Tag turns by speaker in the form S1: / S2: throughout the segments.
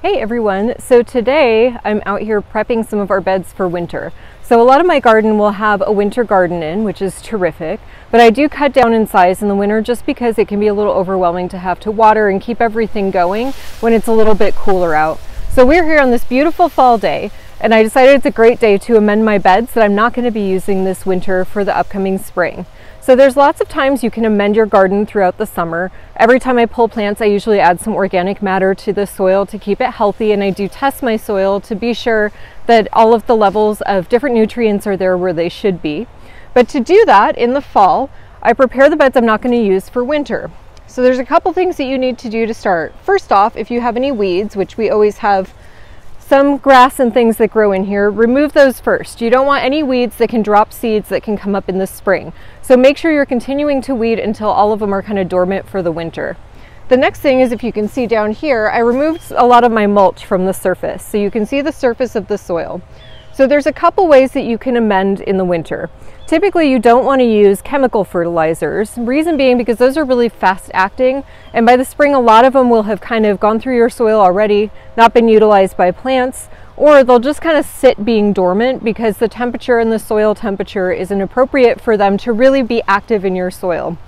S1: Hey everyone, so today I'm out here prepping some of our beds for winter. So a lot of my garden will have a winter garden in, which is terrific, but I do cut down in size in the winter just because it can be a little overwhelming to have to water and keep everything going when it's a little bit cooler out. So we're here on this beautiful fall day, and I decided it's a great day to amend my beds that I'm not going to be using this winter for the upcoming spring. So there's lots of times you can amend your garden throughout the summer. Every time I pull plants, I usually add some organic matter to the soil to keep it healthy, and I do test my soil to be sure that all of the levels of different nutrients are there where they should be. But to do that in the fall, I prepare the beds I'm not going to use for winter. So there's a couple things that you need to do to start. First off, if you have any weeds, which we always have some grass and things that grow in here, remove those first. You don't want any weeds that can drop seeds that can come up in the spring. So make sure you're continuing to weed until all of them are kind of dormant for the winter. The next thing is, if you can see down here, I removed a lot of my mulch from the surface. So you can see the surface of the soil. So there's a couple ways that you can amend in the winter. Typically you don't want to use chemical fertilizers, reason being because those are really fast acting, and by the spring a lot of them will have kind of gone through your soil already, not been utilized by plants, or they'll just kind of sit being dormant because the temperature and the soil temperature isn't appropriate for them to really be active in your soil.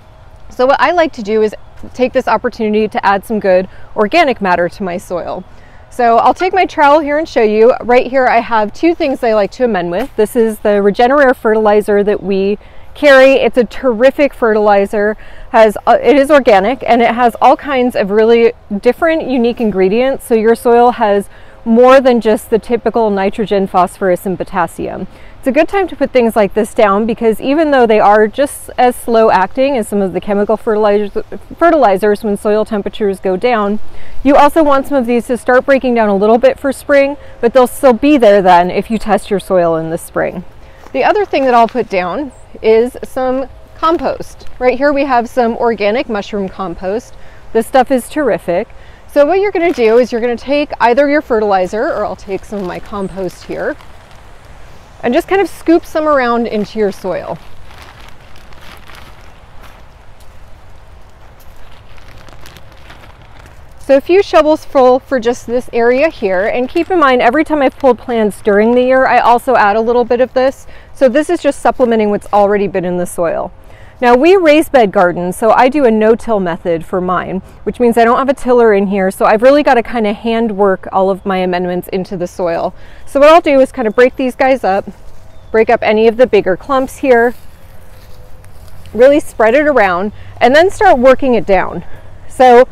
S1: So what I like to do is take this opportunity to add some good organic matter to my soil. So I'll take my trowel here and show you. Right here I have two things I like to amend with. This is the Regenerator Fertilizer that we carry. It's a terrific fertilizer. It is organic and it has all kinds of really different, unique ingredients. So your soil has more than just the typical nitrogen, phosphorus, and potassium. It's a good time to put things like this down because even though they are just as slow acting as some of the chemical fertilizers when soil temperatures go down, you also want some of these to start breaking down a little bit for spring, but they'll still be there then if you test your soil in the spring. The other thing that I'll put down is some compost. Right here we have some organic mushroom compost. This stuff is terrific. So what you're going to do is you're going to take either your fertilizer, or I'll take some of my compost here, and just kind of scoop some around into your soil. So a few shovels full for just this area here, and keep in mind every time I've pulled plants during the year I also add a little bit of this, so this is just supplementing what's already been in the soil. Now we raised bed gardens, so I do a no-till method for mine, which means I don't have a tiller in here, so I've really got to kind of hand work all of my amendments into the soil. So what I'll do is kind of break these guys up, break up any of the bigger clumps here, really spread it around, and then start working it down. So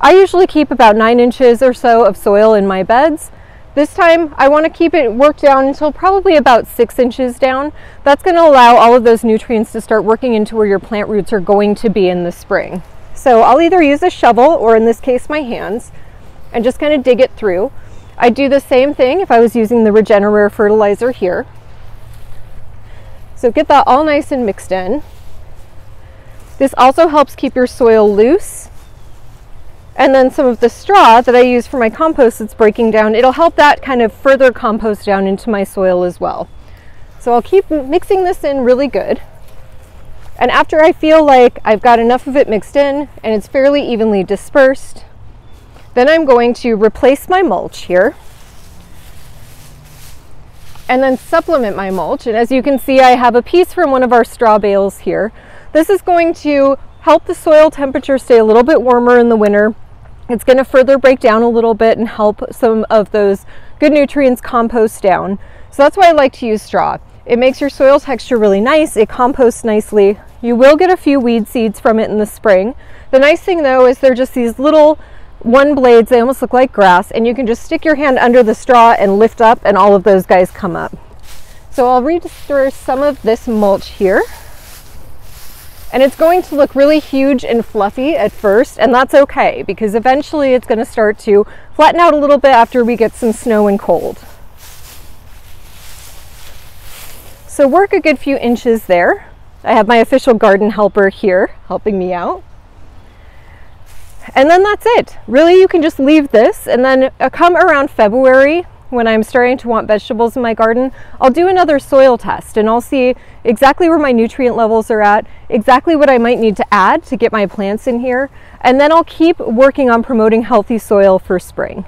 S1: I usually keep about 9 inches or so of soil in my beds. This time I want to keep it worked down until probably about 6 inches down. That's going to allow all of those nutrients to start working into where your plant roots are going to be in the spring. So I'll either use a shovel, or in this case my hands, and just kind of dig it through. I do the same thing if I was using the Regenerator Fertilizer here. So get that all nice and mixed in. This also helps keep your soil loose. And then some of the straw that I use for my compost that's breaking down, it'll help that kind of further compost down into my soil as well. So I'll keep mixing this in really good. And after I feel like I've got enough of it mixed in and it's fairly evenly dispersed, then I'm going to replace my mulch here and then supplement my mulch. And as you can see, I have a piece from one of our straw bales here. This is going to help the soil temperature stay a little bit warmer in the winter. It's going to further break down a little bit and help some of those good nutrients compost down. So that's why I like to use straw. It makes your soil texture really nice. It composts nicely. You will get a few weed seeds from it in the spring. The nice thing though is they're just these little one blades. They almost look like grass, and you can just stick your hand under the straw and lift up and all of those guys come up. So I'll redisperse some of this mulch here. And it's going to look really huge and fluffy at first, and that's okay because eventually it's going to start to flatten out a little bit after we get some snow and cold. So work a good few inches there. I have my official garden helper here helping me out. And then that's it. Really, you can just leave this, and then come around February, when I'm starting to want vegetables in my garden, I'll do another soil test and I'll see exactly where my nutrient levels are at, exactly what I might need to add to get my plants in here, and then I'll keep working on promoting healthy soil for spring.